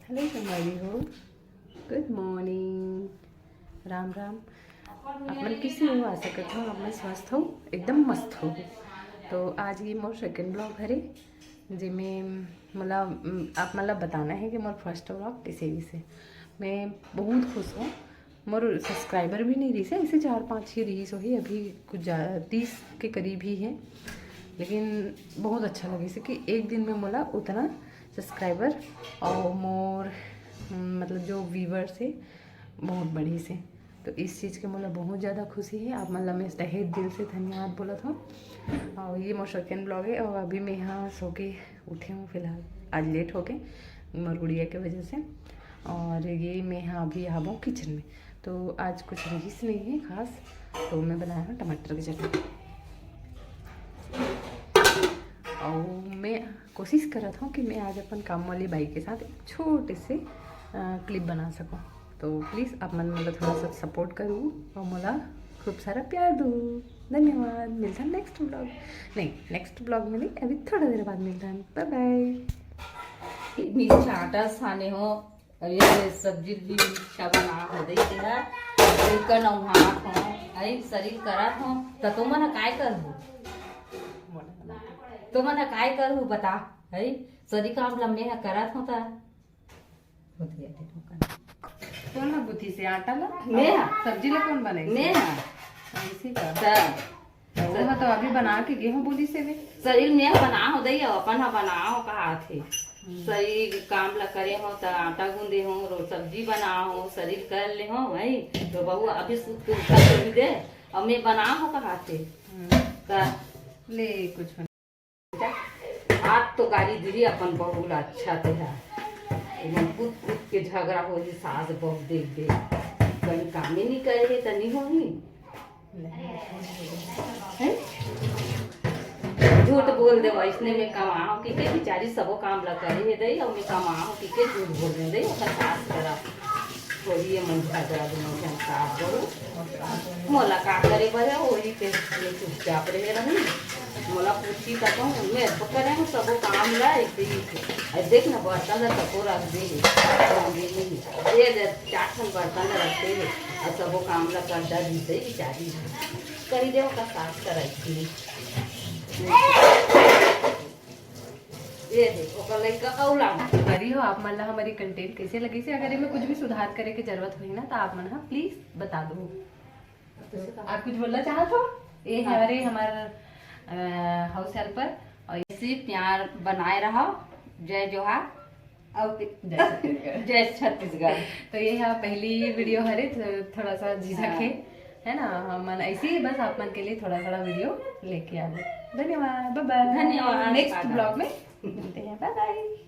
Hello संगवारी हो, good morning, Ram Ram. अपन किसी हो आ सकत हो, आप स्वस्थ हो, एकदम मस्त हो। तो आज ये मोर सेकेंड ब्लॉग हरे जिमें आप मतलब बताना है कि मोर फर्स्ट ब्लॉग किसे से मैं बहुत खुश हूँ। मोर सब्सक्राइबर भी नहीं रही से, ऐसे 4-5 ही रही सो ही, अभी कुछ ज़्यादा 30 के करीब ही है। लेकिन बहुत अच्छा लगे से कि एक दिन में मोला उतना सब्सक्राइबर और मोर मतलब जो व्यूवर से बहुत बड़ी से, तो इस चीज़ के मोला बहुत ज़्यादा खुशी है। आप मतलब मैं तहे दिल से धन्यवाद बोलत हूँ। और ये मोर सेकेंड ब्लॉग है और अभी मैं यहाँ सो के उठे हूँ फिलहाल, आज लेट हो गए मोर गुड़िया के वजह से। और ये मैं यहाँ अभी आ हूँ किचन में, तो आज कुछ रईस नहीं है खास, तो मैं बनाया हूँ टमाटर की चटनी। और मैं कोशिश कर रहा था कि मैं आज अपन काम वाली बाई के साथ एक छोटे से क्लिप बना सकूं। तो प्लीज़ आप मन मतलब थोड़ा सा सपोर्ट करूँ और मला खूब सारा प्यार दो। धन्यवाद। मिलता है नेक्स्ट ब्लॉग, नहीं नेक्स्ट ब्लॉग में नहीं, अभी थोड़ा देर बाद मिलता है। Bye bye. मिर्चा आटा साने हो, ये सब्जी भी मिर्चा बना हो दई तेरा का नौहात हो आई शरीर करत हो त तुम मन काय करहु, तो मन काय करहु बता है सरी काम लम्बे है करत हो ता होती है कौन ना बुद्धि से आटा ला मैं सब्जी ला कौन बनाई मैं ऐसे का ता वो तो अभी बना के गेहूं बोली से भी शरीर में बना हो दई अपन हा बना हो कहा थे शरीर काम ला करे हो त आटा गूंदे हो रो सब्जी बना हो शरीर कर ले हो भाई तो बहू अभी सूत कर दे और मैं बना हो कहा थे ले कुछ आज तो गाड़ी दीदी अपन बहू ला अच्छा थे एकदम कूद कूद के झगड़ा हो ही सास बहु देख दे कहीं काम ही नहीं करे तो नहीं होगी झूठ बोल दे वैसने में कमाओ कि के बेचारी सबो काम ला करे है दई और मैं कमाओ कि के झूठ बोल दे दई ओकर सास करा थोड़ी मन झगड़ा दोनों जन सास बहू मोला का करे बहे वही के चुपचाप रहे रही मोला पूछी तक मैं तो करे हूँ सबो काम ला ऐसे देख ना बर्तन सबको रख दे ये दे 4 बर्तन रखते है और सबो काम ला कर दा दी दे बेचारी करी दे ओकर सास कराई थी ये देखो कल का औला हरी हो आप मन हमारी कंटेंट कैसे लगी से, अगर इनमें कुछ भी सुधार करे की जरूरत हुई ना तो आप मन प्लीज बता दो। आप कुछ बोलना चाहते हो? ये है हमारे हमारे हाउस हेल्पर और ऐसे प्यार बनाए रहो। जय जोहार और जय छत्तीसगढ़। तो ये है पहली वीडियो हरे थोड़ा सा झिझक है ना, हम मन ऐसे ही बस आप मन के लिए थोड़ा थोड़ा वीडियो लेके आ गए। धन्यवाद, बाय बाय। धन्यवाद। नेक्स्ट ब्लॉग में मिलते हैं, बाय बाय।